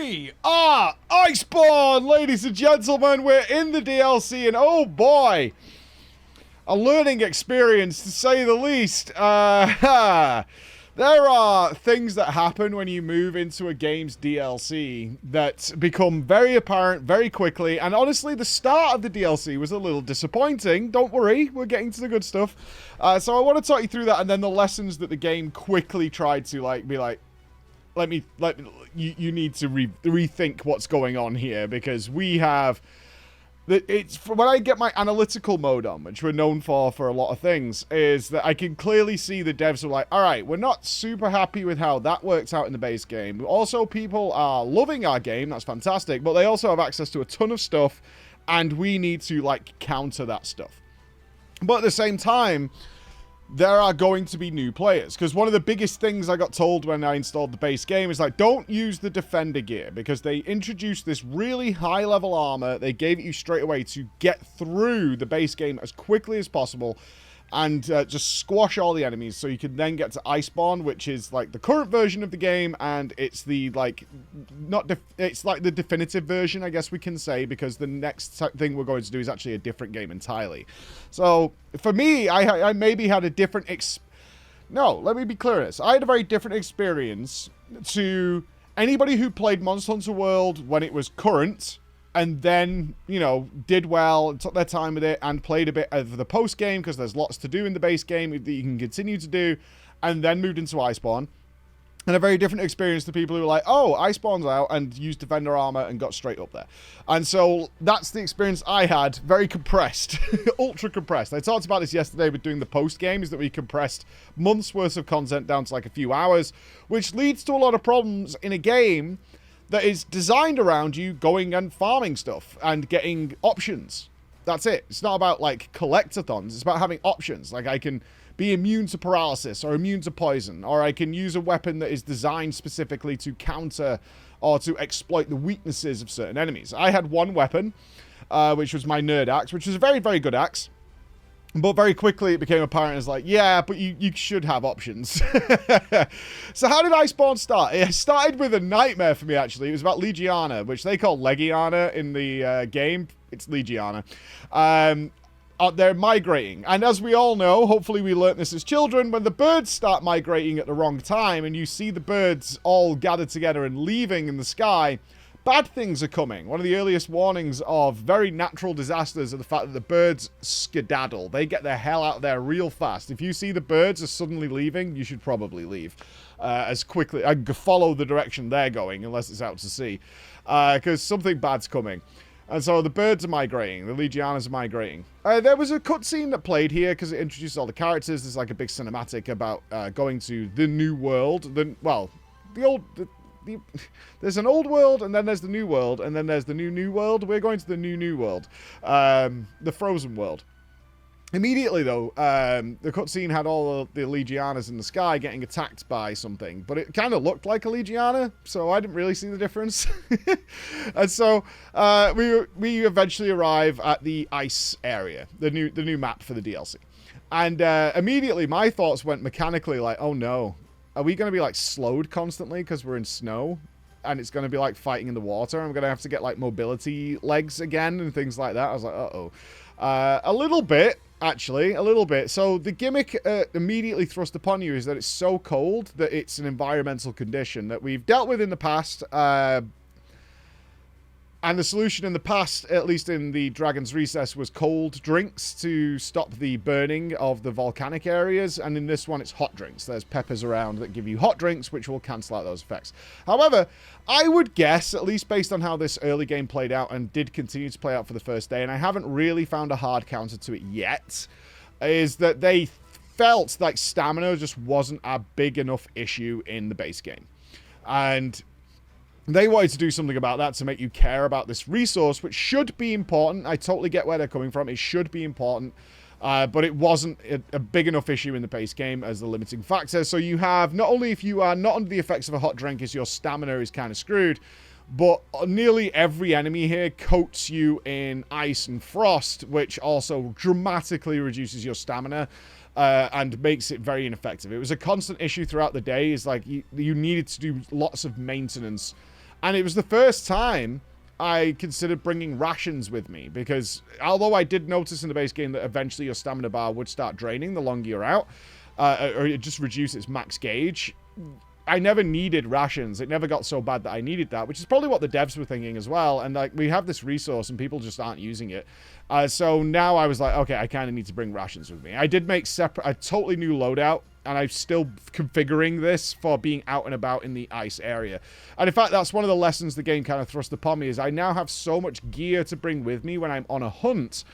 We are Iceborne, ladies and gentlemen. We're in the DLC, and oh boy, a learning experience to say the least. There are things that happen when you move into a game's DLC that become very apparent very quickly, and honestly, the start of the DLC was a little disappointing. Don't worry, we're getting to the good stuff. So I want to talk you through that, and then the lessons that the game quickly tried to be like, you need to rethink what's going on here, because we have when I get my analytical mode on, which we're known for a lot of things, is that I can clearly see the devs are like, all right, we're not super happy with how that works out in the base game. Also, people are loving our game, that's fantastic, but they also have access to a ton of stuff, and we need to like counter that stuff. But at the same time, there are going to be new players, because one of the biggest things I got told when I installed the base game is like, don't use the defender gear, because they introduced this really high level armor. They gave it you straight away to get through the base game as quickly as possible and just squash all the enemies, so you can then get to Iceborne, which is like the current version of the game, and it's the like it's like the definitive version, I guess we can say, because the next thing we're going to do is actually a different game entirely. So for me, I maybe had a different let me be clear on this. I had a very different experience to anybody who played Monster Hunter World when it was current, and then, you know, did well, took their time with it, and played a bit of the post-game, because there's lots to do in the base game that you can continue to do, and then moved into Iceborne. And a very different experience to people who were like, oh, Iceborne's out, and used Defender armor and got straight up there. And so that's the experience I had, very compressed, ultra compressed. I talked about this yesterday with doing the post-game, is that we compressed months worth of content down to like a few hours, which leads to a lot of problems in a game that is designed around you going and farming stuff and getting options. That's it. It's not about like collectathons. It's about having options. Like I can be immune to paralysis or immune to poison, or I can use a weapon that is designed specifically to counter or to exploit the weaknesses of certain enemies. I had one weapon, which was my nerd axe, which was a very, very good axe. But very quickly it became apparent as like, yeah, but you should have options. So how did Iceborne start? It started with a nightmare for me, actually. It was about Legiana, which they call Legiana in the game. It's Legiana. They're migrating. And as we all know, hopefully we learnt this as children, when the birds start migrating at the wrong time and you see the birds all gathered together and leaving in the sky, bad things are coming. One of the earliest warnings of very natural disasters are the fact that the birds skedaddle. They get the hell out of there real fast. If you see the birds are suddenly leaving, you should probably leave as quickly. Follow the direction they're going, unless it's out to sea, because something bad's coming. And so the birds are migrating. The Legianas are migrating. There was a cutscene that played here because it introduced all the characters. There's like a big cinematic about going to the new world. There's an old world, and then there's the new world, and then there's the new world. We're going to the new world, the frozen world. Immediately, though, the cutscene had all the Legianas in the sky getting attacked by something, but it kind of looked like a Legiana, so I didn't really see the difference. And so we eventually arrive at the ice area, the new map for the DLC, and immediately my thoughts went mechanically like, oh no. Are we going to be, like, slowed constantly because we're in snow? And it's going to be, like, fighting in the water? I'm going to have to get, like, mobility legs again and things like that. I was like, uh-oh. A little bit, actually. A little bit. So the gimmick immediately thrust upon you is that it's so cold that it's an environmental condition that we've dealt with in the past. And the solution in the past, at least in the Dragon's Recess, was cold drinks to stop the burning of the volcanic areas. And in this one, it's hot drinks. There's peppers around that give you hot drinks, which will cancel out those effects. However, I would guess, at least based on how this early game played out and did continue to play out for the first day, and I haven't really found a hard counter to it yet, is that they felt like stamina just wasn't a big enough issue in the base game. And they wanted to do something about that to make you care about this resource, which should be important. I totally get where they're coming from. It should be important. But it wasn't a big enough issue in the base game as the limiting factor. So you have, not only if you are not under the effects of a hot drink is your stamina is kind of screwed, but nearly every enemy here coats you in ice and frost, which also dramatically reduces your stamina. And makes it very ineffective. It was a constant issue throughout the day. Is like you needed to do lots of maintenance And it was the first time I considered bringing rations with me, because although I did notice in the base game that eventually your stamina bar would start draining the longer you're out, or it just reduced its max gauge, I never needed rations. It never got so bad that I needed that, which is probably what the devs were thinking as well. And like, we have this resource and people just aren't using it. So now I was like, okay, I kind of need to bring rations with me. I did make a totally new loadout, and I'm still configuring this for being out and about in the ice area. And in fact, that's one of the lessons the game kind of thrust upon me, is I now have so much gear to bring with me when I'm on a hunt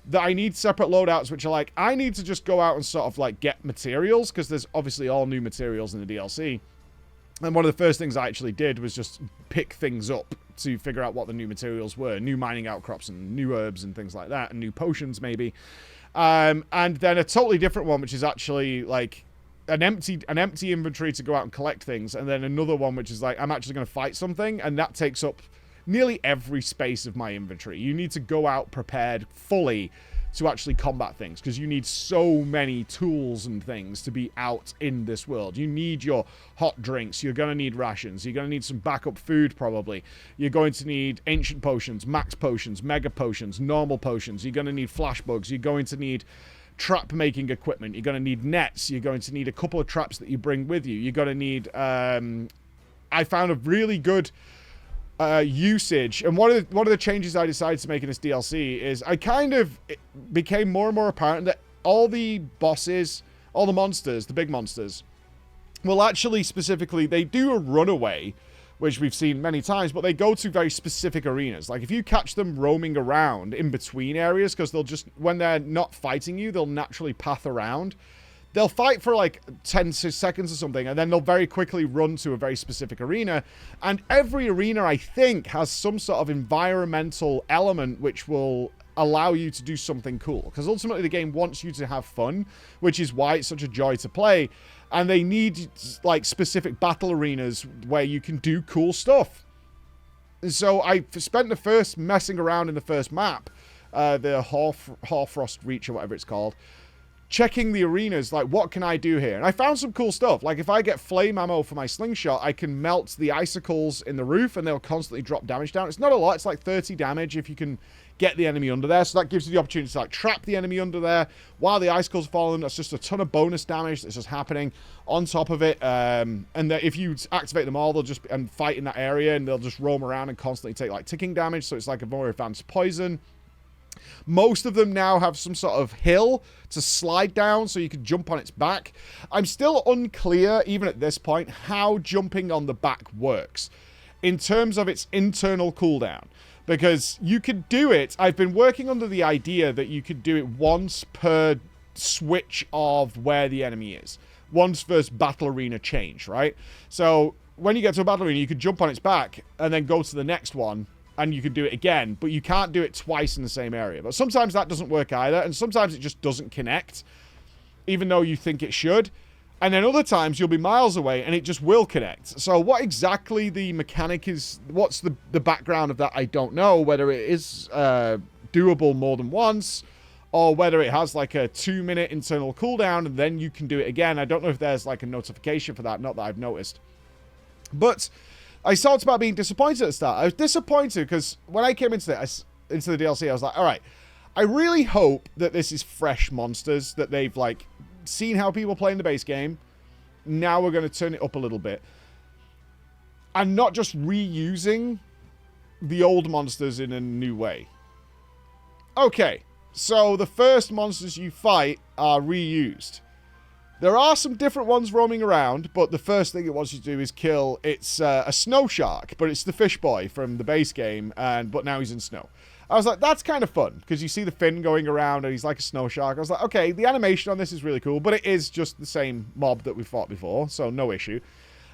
that I need separate loadouts, which are like, I need to just go out and sort of like get materials, because there's obviously all new materials in the DLC. And one of the first things I actually did was just pick things up to figure out what the new materials were. New mining outcrops and new herbs and things like that, and new potions maybe. And then a totally different one, which is actually like an empty inventory to go out and collect things. And then another one, which is like, I'm actually going to fight something, and that takes up nearly every space of my inventory. You need to go out prepared fully to actually combat things, because you need so many tools and things to be out in this world. You need your hot drinks, you're going to need rations, you're going to need some backup food probably, you're going to need ancient potions, max potions, mega potions, normal potions, you're going to need flash bugs, you're going to need trap making equipment, you're going to need nets, you're going to need a couple of traps that you bring with you, you're going to need I found a really good usage, and one of the changes I decided to make in this DLC is I kind of, it became more and more apparent that all the bosses, all the monsters, the big monsters, will actually specifically, they do a runaway, which we've seen many times, but they go to very specific arenas. Like if you catch them roaming around in between areas, because they'll just, when they're not fighting you, they'll naturally path around. They'll fight for like 10 seconds or something, and then they'll very quickly run to a very specific arena. And every arena, I think, has some sort of environmental element which will allow you to do something cool. Because ultimately the game wants you to have fun, which is why it's such a joy to play. And they need like specific battle arenas where you can do cool stuff. And so I spent the first messing around in the first map, the Hoarfrost Reach or whatever it's called, checking the arenas, like, what can I do here? And I found some cool stuff. Like, if I get flame ammo for my slingshot, I can melt the icicles in the roof, and they'll constantly drop damage down. It's not a lot. It's like 30 damage if you can get the enemy under there. So that gives you the opportunity to, like, trap the enemy under there while the icicles are falling. That's just a ton of bonus damage that's just happening on top of it. And that if you activate them all, they'll just and fight in that area, and they'll just roam around and constantly take, like, ticking damage. So it's like a more advanced poison. Most of them now have some sort of hill to slide down so you can jump on its back. I'm still unclear, even at this point, how jumping on the back works in terms of its internal cooldown. Because you could do it, I've been working under the idea that you could do it once per switch of where the enemy is. Once first battle arena change, right? So when you get to a battle arena, you could jump on its back and then go to the next one, and you can do it again, but you can't do it twice in the same area. But sometimes that doesn't work either, and sometimes it just doesn't connect, even though you think it should. And then other times you'll be miles away, and it just will connect. So what exactly the mechanic is, what's the background of that, I don't know. Whether it is doable more than once, or whether it has like a 2-minute internal cooldown, and then you can do it again. I don't know if there's like a notification for that, not that I've noticed. But I talked about being disappointed at the start. I was disappointed because when I came into the DLC, I was like, all right, I really hope that this is fresh monsters, that they've like seen how people play in the base game. Now we're going to turn it up a little bit. And not just reusing the old monsters in a new way. Okay, so the first monsters you fight are reused. There are some different ones roaming around, but the first thing it wants you to do is kill, it's a snow shark, but it's the fish boy from the base game, but now he's in snow. I was like, that's kind of fun, because you see the fin going around, and he's like a snow shark. I was like, okay, the animation on this is really cool, but it is just the same mob that we fought before, so no issue.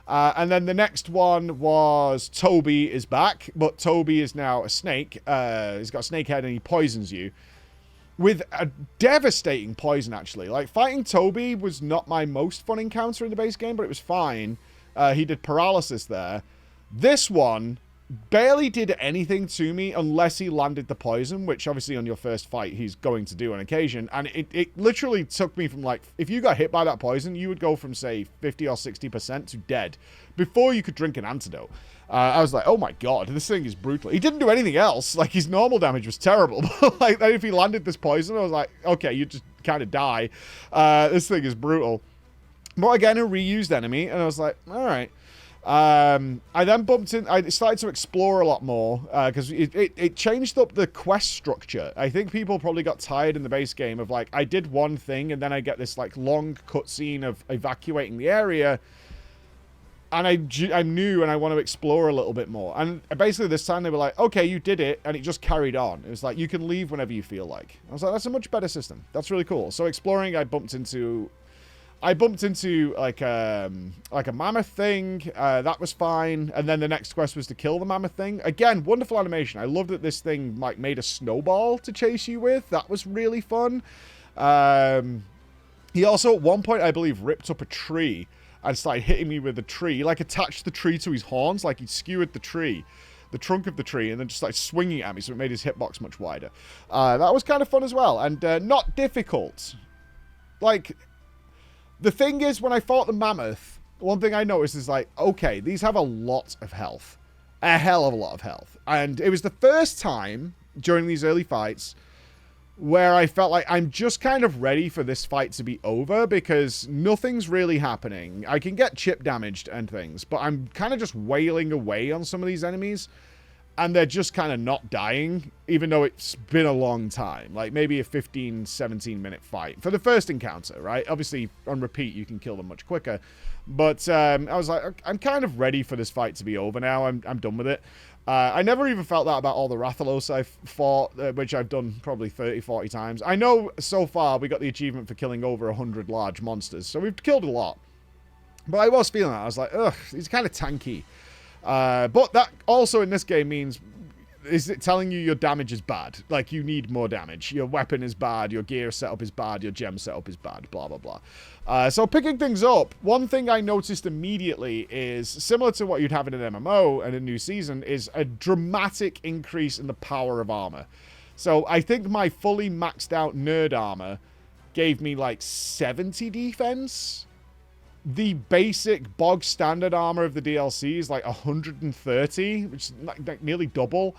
And then the next one was Toby is back, but Toby is now a snake. He's got a snake head, and he poisons you. With a devastating poison, actually. Like, fighting Toby was not my most fun encounter in the base game, but it was fine. He did paralysis there. This one barely did anything to me unless he landed the poison, which obviously on your first fight he's going to do on occasion. And it literally took me from, like, if you got hit by that poison, you would go from, say, 50 or 60% to dead before you could drink an antidote. I was like, oh my god, this thing is brutal. He didn't do anything else. Like, his normal damage was terrible. Like, then if he landed this poison, I was like, okay, you just kind of die. This thing is brutal. But again, a reused enemy, and I was like, all right. I then bumped in. I started to explore a lot more because it changed up the quest structure. I think people probably got tired in the base game of like, I did one thing and then I get this like long cutscene of evacuating the area, and I'm new and I want to explore a little bit more. And basically this time they were like, okay, you did it, and it just carried on. It was like, you can leave whenever you feel like. I was like, that's a much better system. That's really cool. So exploring, I bumped into like a mammoth thing. That was fine. And then the next quest was to kill the mammoth thing. Again, wonderful animation. I love that this thing like made a snowball to chase you with. That was really fun. He also at one point, I believe, ripped up a tree and started hitting me with the tree. He like attached the tree to his horns, like he skewered the tree, the trunk of the tree, and then just started swinging at me, so it made his hitbox much wider. That was kind of fun as well, and not difficult. Like, the thing is, when I fought the mammoth, one thing I noticed is like, okay, these have a lot of health. A hell of a lot of health. And it was the first time during these early fights where I felt like I'm just kind of ready for this fight to be over because nothing's really happening. I can get chip damaged and things, but I'm kind of just wailing away on some of these enemies, and they're just kind of not dying, even though it's been a long time. Like, maybe a 15, 17-minute fight for the first encounter, right? Obviously, on repeat, you can kill them much quicker. But I was like, I'm kind of ready for this fight to be over now. I'm done with it. I never even felt that about all the Rathalos I've fought, which I've done probably 30, 40 times. I know so far we got the achievement for killing over 100 large monsters, so we've killed a lot. But I was feeling that. I was like, ugh, he's kind of tanky. But that also in this game means, is it telling you your damage is bad? Like, you need more damage. Your weapon is bad, your gear setup is bad, your gem setup is bad, blah, blah, blah. So picking things up, one thing I noticed immediately is, similar to what you'd have in an MMO and a new season, is a dramatic increase in the power of armor. So I think my fully maxed out nerd armor gave me like 70 defense. The basic bog standard armor of the DLC is like 130, which is like nearly double.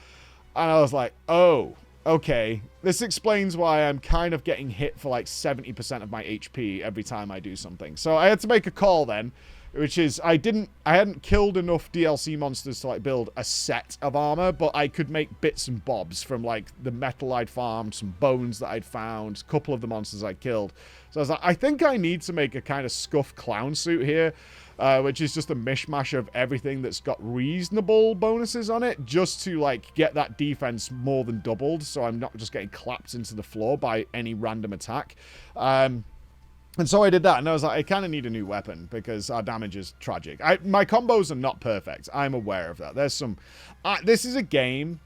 And I was like, oh, okay. This explains why I'm kind of getting hit for like 70% of my HP every time I do something. So I had to make a call then, which is I hadn't killed enough DLC monsters to like build a set of armor, but I could make bits and bobs from like the metal I'd farmed, some bones that I'd found, a couple of the monsters I killed. So I was like, I think I need to make a kind of scuff clown suit here, which is just a mishmash of everything that's got reasonable bonuses on it, just to like get that defense more than doubled, so I'm not just getting clapped into the floor by any random attack. And so I did that, and I was like, I kind of need a new weapon, because our damage is tragic. My combos are not perfect. I'm aware of that. There's some... this is a game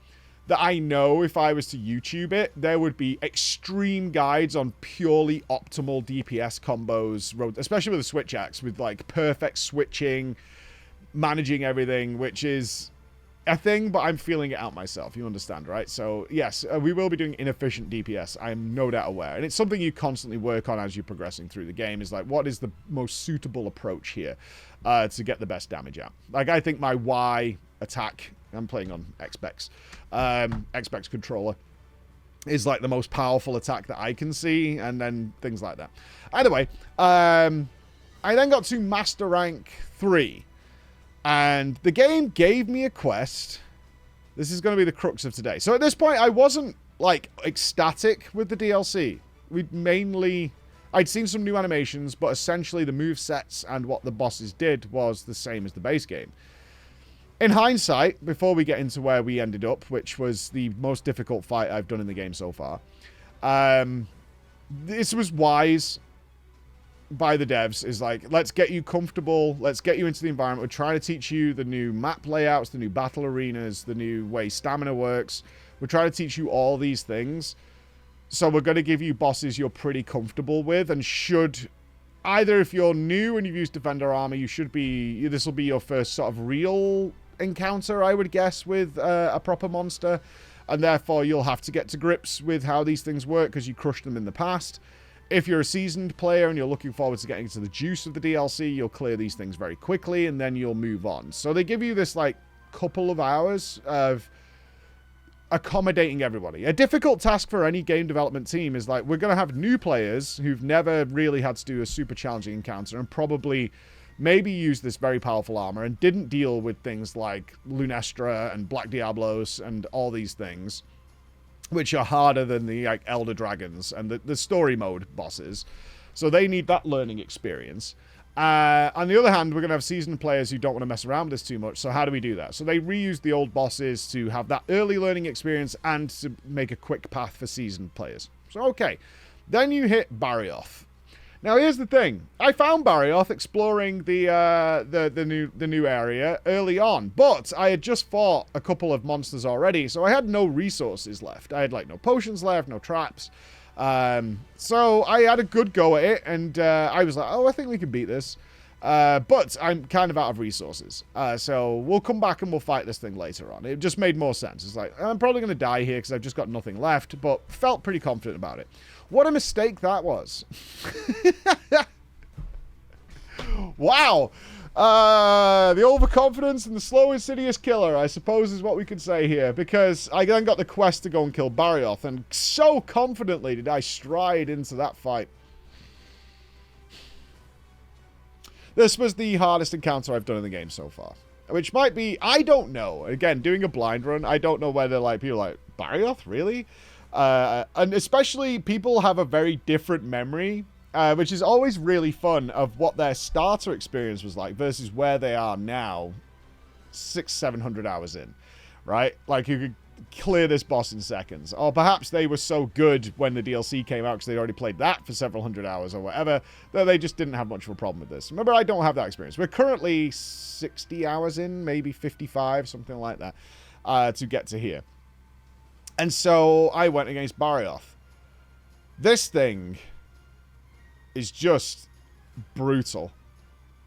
that I know if I was to YouTube it, there would be extreme guides on purely optimal DPS combos, especially with the switch axe, with like perfect switching, managing everything, which is a thing, but I'm feeling it out myself. You understand, right? So yes, we will be doing inefficient DPS. I'm no doubt aware. And it's something you constantly work on as you're progressing through the game, is like, what is the most suitable approach here to get the best damage out? Like, I think my Y attack, I'm playing on Xbox controller, is like the most powerful attack that I can see, and then things like that. Either way, I then got to Master Rank 3. And the game gave me a quest. This is going to be the crux of today. So at this point, I wasn't, like, ecstatic with the DLC. I'd seen some new animations, but essentially the movesets and what the bosses did was the same as the base game. In hindsight, before we get into where we ended up, which was the most difficult fight I've done in the game so far, this was wise by the devs. Is like, let's get you comfortable, let's get you into the environment. We're trying to teach you the new map layouts, the new battle arenas, the new way stamina works. We're trying to teach you all these things, so we're going to give you bosses you're pretty comfortable with, and should either, if you're new and you've used defender armor, this will be your first sort of real encounter, I would guess, with a proper monster, and therefore you'll have to get to grips with how these things work because you crushed them in the past. If you're a seasoned player and you're looking forward to getting to the juice of the DLC, you'll clear these things very quickly, and then you'll move on. So they give you this, like, couple of hours of accommodating everybody. A difficult task for any game development team is like, we're going to have new players who've never really had to do a super challenging encounter and probably maybe use this very powerful armor and didn't deal with things like Lunestra and Black Diablos and all these things, which are harder than the like Elder Dragons and the story mode bosses. So they need that learning experience. On the other hand, we're going to have seasoned players who don't want to mess around with this too much. So how do we do that? So they reuse the old bosses to have that early learning experience and to make a quick path for seasoned players. So, okay. Then you hit Barioth. Now, here's the thing. I found Barioth exploring the new area early on, but I had just fought a couple of monsters already, so I had no resources left. I had, like, no potions left, no traps. So I had a good go at it, and I was like, oh, I think we can beat this. But I'm kind of out of resources. So we'll come back and we'll fight this thing later on. It just made more sense. It's like, I'm probably going to die here because I've just got nothing left, but felt pretty confident about it. What a mistake that was. Wow. The overconfidence and the slow, insidious killer, I suppose, is what we could say here. Because I then got the quest to go and kill Barioth, and so confidently did I stride into that fight. This was the hardest encounter I've done in the game so far. Which might be, I don't know. Again, doing a blind run, I don't know whether like people are like, Barioth, really? And especially people have a very different memory, which is always really fun, of what their starter experience was like versus where they are now, 600-700 hours in, right? Like, you could clear this boss in seconds. Or perhaps they were so good when the DLC came out because they'd already played that for several hundred hours or whatever, that they just didn't have much of a problem with this. Remember, I don't have that experience. We're currently 60 hours in, maybe 55, something like that, to get to here. And so I went against Barioth. This thing is just brutal.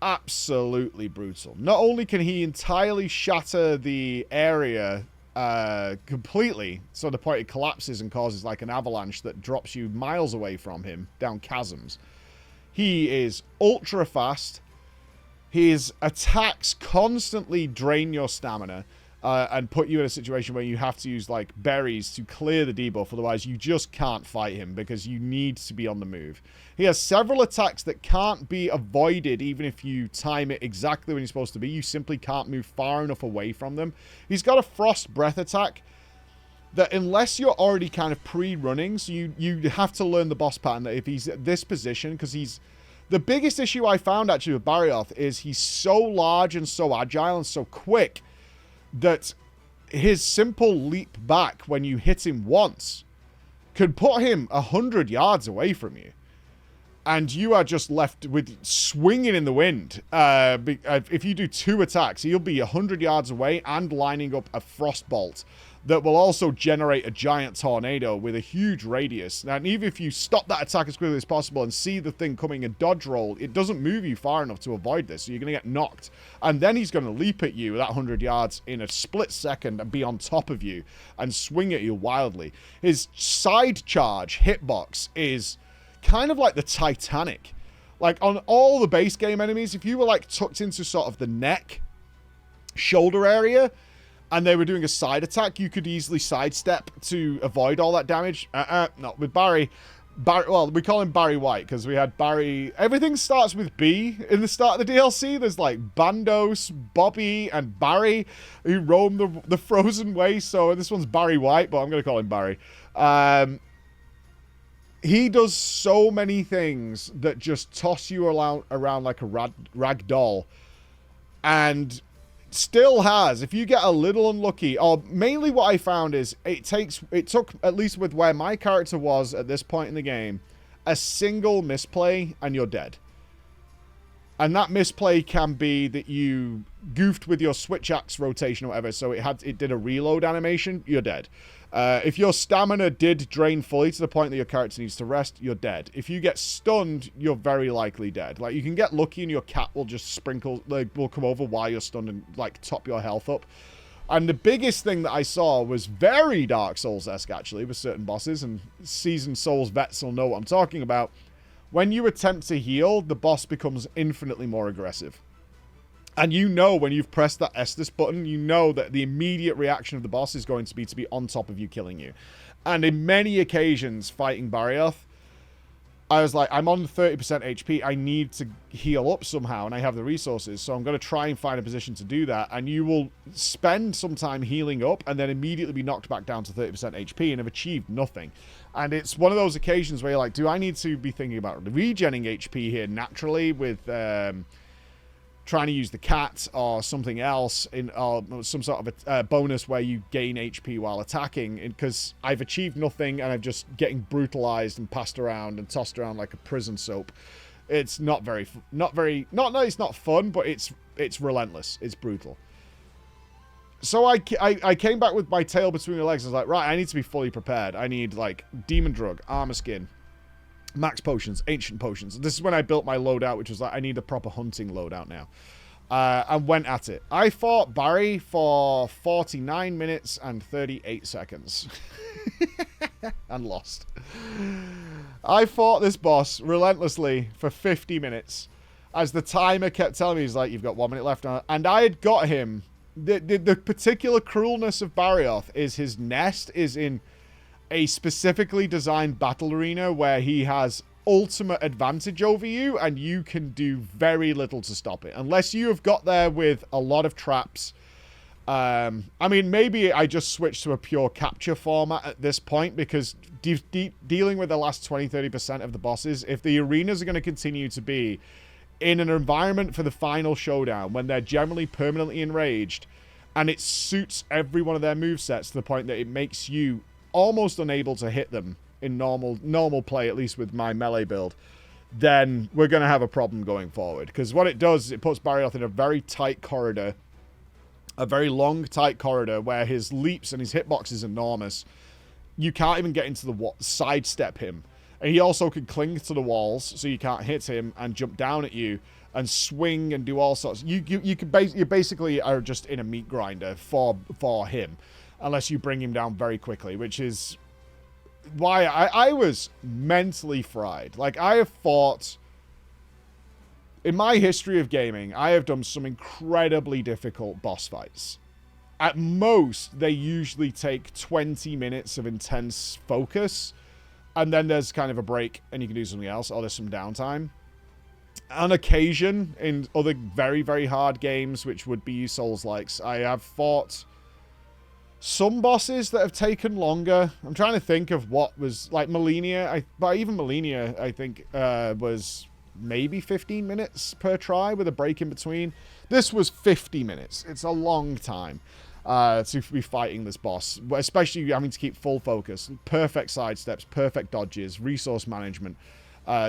Absolutely brutal. Not only can he entirely shatter the area completely, so the point it collapses and causes like an avalanche that drops you miles away from him down chasms. He is ultra fast. His attacks constantly drain your stamina. And put you in a situation where you have to use, like, berries to clear the debuff. Otherwise, you just can't fight him because you need to be on the move. He has several attacks that can't be avoided even if you time it exactly when you're supposed to be. You simply can't move far enough away from them. He's got a Frost Breath attack that unless you're already kind of pre-running, so you have to learn the boss pattern that if he's at this position, because he's... The biggest issue I found, actually, with Barioth is he's so large and so agile and so quick that his simple leap back when you hit him once could put him 100 yards away from you. And you are just left with swinging in the wind. If you do 2 attacks, he'll be 100 yards away and lining up a frostbolt that will also generate a giant tornado with a huge radius. Now, and even if you stop that attack as quickly as possible and see the thing coming and dodge roll, it doesn't move you far enough to avoid this, so you're going to get knocked. And then he's going to leap at you that 100 yards in a split second and be on top of you and swing at you wildly. His side charge hitbox is kind of like the Titanic. Like, on all the base game enemies, if you were, like, tucked into sort of the neck, shoulder area, and they were doing a side attack, you could easily sidestep to avoid all that damage. Not with Barry. Well, we call him Barry White, because we had Barry... Everything starts with B in the start of the DLC. There's, like, Bandos, Bobby, and Barry, who roam the frozen waste. So this one's Barry White, but I'm going to call him Barry. He does so many things that just toss you around like a rag doll. And... still has, if you get a little unlucky, or mainly what I found is it took, at least with where my character was at this point in the game, a single misplay and you're dead. And that misplay can be that you goofed with your switch axe rotation or whatever, so it did a reload animation, you're dead. If your stamina did drain fully to the point that your character needs to rest, you're dead. If you get stunned, you're very likely dead. Like, you can get lucky and your cat will just sprinkle, like, will come over while you're stunned and, like, top your health up. And the biggest thing that I saw was very Dark Souls-esque, actually, with certain bosses, and seasoned Souls vets will know what I'm talking about. When you attempt to heal, the boss becomes infinitely more aggressive. And you know when you've pressed that Estus button, you know that the immediate reaction of the boss is going to be on top of you, killing you. And in many occasions, fighting Barioth, I was like, I'm on 30% HP. I need to heal up somehow, and I have the resources. So I'm going to try and find a position to do that. And you will spend some time healing up and then immediately be knocked back down to 30% HP and have achieved nothing. And it's one of those occasions where you're like, do I need to be thinking about regenning HP here naturally with trying to use the cat or something else in some sort of a bonus where you gain HP while attacking, because I've achieved nothing and I'm just getting brutalized and passed around and tossed around like a prison soap. It's not that it's not fun, but it's relentless. It's brutal. So I came back with my tail between my legs. I was like, right, I need to be fully prepared. I need like demon drug, armor skin, max potions, ancient potions. This is when I built my loadout, which was like, I need a proper hunting loadout now. And went at it. I fought Barry for 49 minutes and 38 seconds. And lost. I fought this boss relentlessly for 50 minutes. As the timer kept telling me, he's like, you've got 1 minute left. And I had got him. The particular cruelness of Barioth is his nest is in a specifically designed battle arena where he has ultimate advantage over you and you can do very little to stop it unless you have got there with a lot of traps. I mean, maybe I just switched to a pure capture format at this point, because dealing with the last 20-30% of the bosses, if the arenas are going to continue to be in an environment for the final showdown when they're generally permanently enraged and it suits every one of their movesets to the point that it makes you almost unable to hit them in normal play, at least with my melee build, then we're going to have a problem going forward. Because what it does is it puts Barioth in a very tight corridor, a very long, tight corridor where his leaps and his hitbox is enormous. You can't even get into the sidestep him. And he also can cling to the walls, so you can't hit him, and jump down at you and swing and do all sorts. You basically are just in a meat grinder for him, unless you bring him down very quickly, which is why I was mentally fried. Like, I have fought... In my history of gaming, I have done some incredibly difficult boss fights. At most, they usually take 20 minutes of intense focus, and then there's kind of a break, and you can do something else, or there's some downtime. On occasion, in other very, very hard games, which would be Souls-likes, I have fought some bosses that have taken longer. I'm trying to think of what was... Like, Malenia, but even Malenia, I think, was maybe 15 minutes per try with a break in between. This was 50 minutes. It's a long time to be fighting this boss, especially having to keep full focus, perfect sidesteps, perfect dodges, resource management,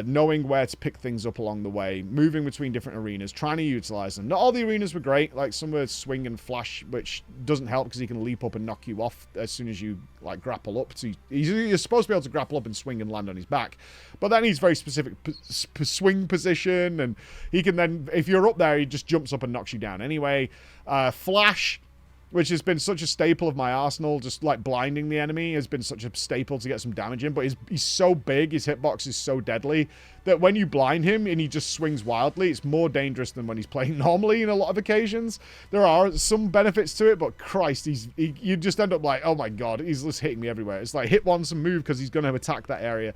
knowing where to pick things up along the way, moving between different arenas, trying to utilize them. Not all the arenas were great, like some were swing and flash, which doesn't help because he can leap up and knock you off as soon as you like grapple up. So you're supposed to be able to grapple up and swing and land on his back, but then he's very specific swing position, and he can then, if you're up there, he just jumps up and knocks you down anyway. Flash, which has been such a staple of my arsenal, just like blinding the enemy has been such a staple to get some damage in, but he's so big, his hitbox is so deadly, that when you blind him and he just swings wildly, it's more dangerous than when he's playing normally in a lot of occasions. There are some benefits to it, but Christ, you just end up like, oh my god, he's just hitting me everywhere. It's like hit once and move because he's going to attack that area.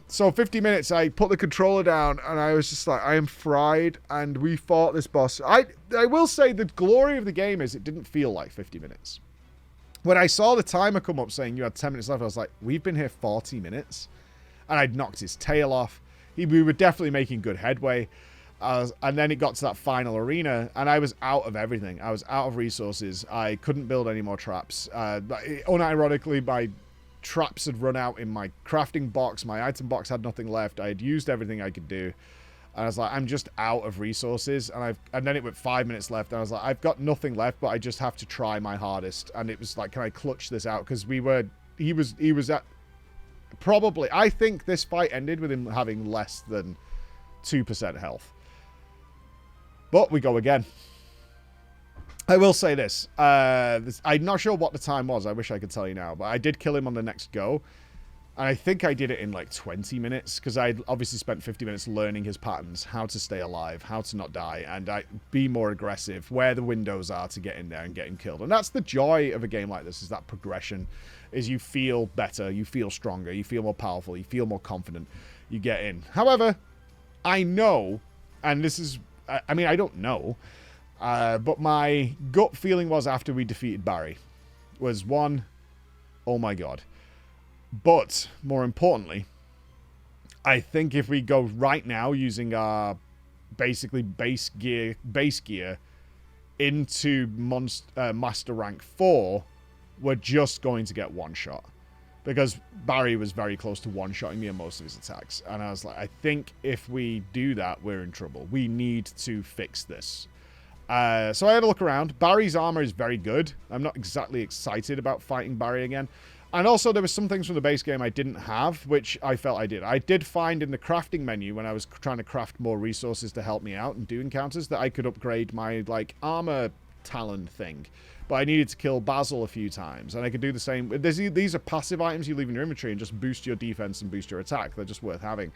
So 50 minutes, I put the controller down and I was just like, I am fried, and we fought this boss. I will say the glory of the game is it didn't feel like 50 minutes. When I saw the timer come up saying you had 10 minutes left, I was like, we've been here 40 minutes. And I'd knocked his tail off. We were definitely making good headway. And then it got to that final arena, and I was out of everything. I was out of resources. I couldn't build any more traps. Unironically, my traps had run out in my crafting box. My item box had nothing left. I had used everything I could do. And I was like, I'm just out of resources. And then it went 5 minutes left. And I was like, I've got nothing left, but I just have to try my hardest. And it was like, can I clutch this out? Because he was at probably, I think this fight ended with him having less than 2% health. But we go again. I will say this. I'm not sure what the time was. I wish I could tell you now. But I did kill him on the next go. And I think I did it in like 20 minutes because I obviously spent 50 minutes learning his patterns, how to stay alive, how to not die, and be more aggressive, where the windows are to get in there and get him killed. And that's the joy of a game like this, is that progression, is you feel better, you feel stronger, you feel more powerful, you feel more confident, you get in. However, I know, and this is, I mean, I don't know, but my gut feeling was after we defeated Barry was one, oh my god. But, more importantly, I think if we go right now using our basically base gear into Master Rank 4, we're just going to get one shot. Because Barry was very close to one-shotting me on most of his attacks. And I was like, I think if we do that, we're in trouble. We need to fix this. So I had a look around. Barry's armor is very good. I'm not exactly excited about fighting Barry again. And also, there were some things from the base game I didn't have, which I felt I did. I did find in the crafting menu, when I was trying to craft more resources to help me out and do encounters, that I could upgrade my, like, armor talon thing. But I needed to kill Basil a few times, and I could do the same. These are passive items you leave in your inventory and just boost your defense and boost your attack. They're just worth having.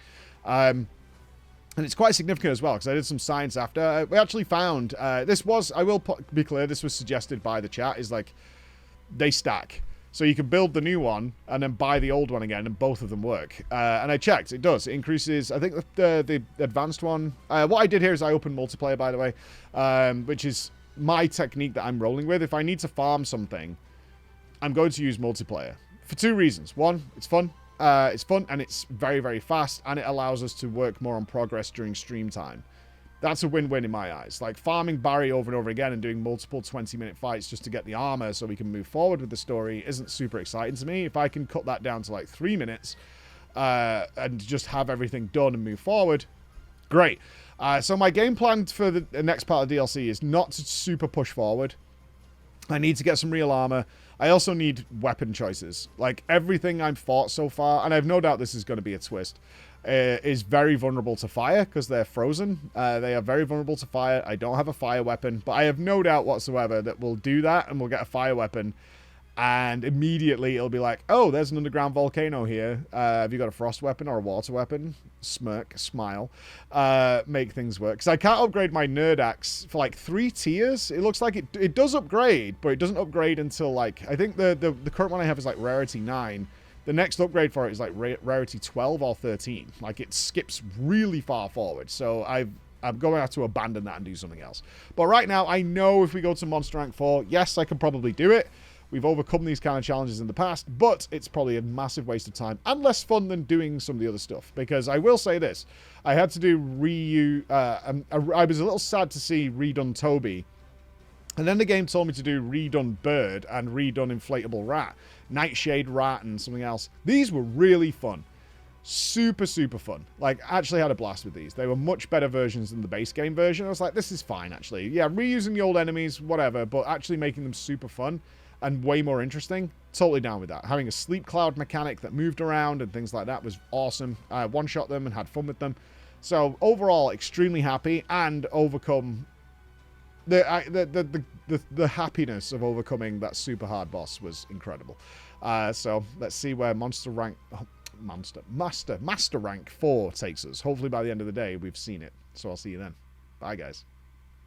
And it's quite significant as well, because I did some science after. We actually found, this was, I will be clear, this was suggested by the chat, is like, they stack. So you can build the new one and then buy the old one again, and both of them work. And I checked, it does. It increases, I think the advanced one. What I did here is I opened multiplayer, by the way, which is my technique that I'm rolling with. If I need to farm something, I'm going to use multiplayer for two reasons. One, it's fun. It's fun and it's very, very fast, and it allows us to work more on progress during stream time. That's a win-win in my eyes. Like, farming Barry over and over again and doing multiple 20-minute fights just to get the armor so we can move forward with the story isn't super exciting to me. If I can cut that down to like 3 minutes and just have everything done and move forward, great. So my game plan for the next part of DLC is not to super push forward. I need to get some real armor. I also need weapon choices. Like, everything I've fought so far, and I have no doubt this is going to be a twist, is very vulnerable to fire because they're frozen. They are very vulnerable to fire. I don't have a fire weapon, but I have no doubt whatsoever that we'll do that and we'll get a fire weapon, and immediately it'll be like, oh, there's an underground volcano here. Have you got a frost weapon or a water weapon? Smirk, smile, make things work. Because I can't upgrade my nerd axe for like 3 tiers. It looks like it does upgrade, but it doesn't upgrade until like, I think the current one I have is like rarity 9. The next upgrade for it is like rarity 12 or 13. Like, it skips really far forward. So I'm going to have to abandon that and do something else. But right now, I know if we go to Monster Rank 4, yes, I can probably do it. We've overcome these kind of challenges in the past, but it's probably a massive waste of time and less fun than doing some of the other stuff. Because I will say this, I had to do I was a little sad to see redone Toby. And then the game told me to do redone Bird and redone Inflatable Rat, Nightshade Rat and something else. These were really fun. Super, super fun. Like, actually had a blast with these. They were much better versions than the base game version. I was like, this is fine, actually. Yeah, reusing the old enemies, whatever, but actually making them super fun and way more interesting. Totally down with that. Having a sleep cloud mechanic that moved around and things like that was awesome. I one-shot them and had fun with them. So, overall, extremely happy and overcome... The happiness of overcoming that super hard boss was incredible. So let's see where Master Rank 4 takes us. Hopefully by the end of the day we've seen it. So I'll see you then. Bye guys.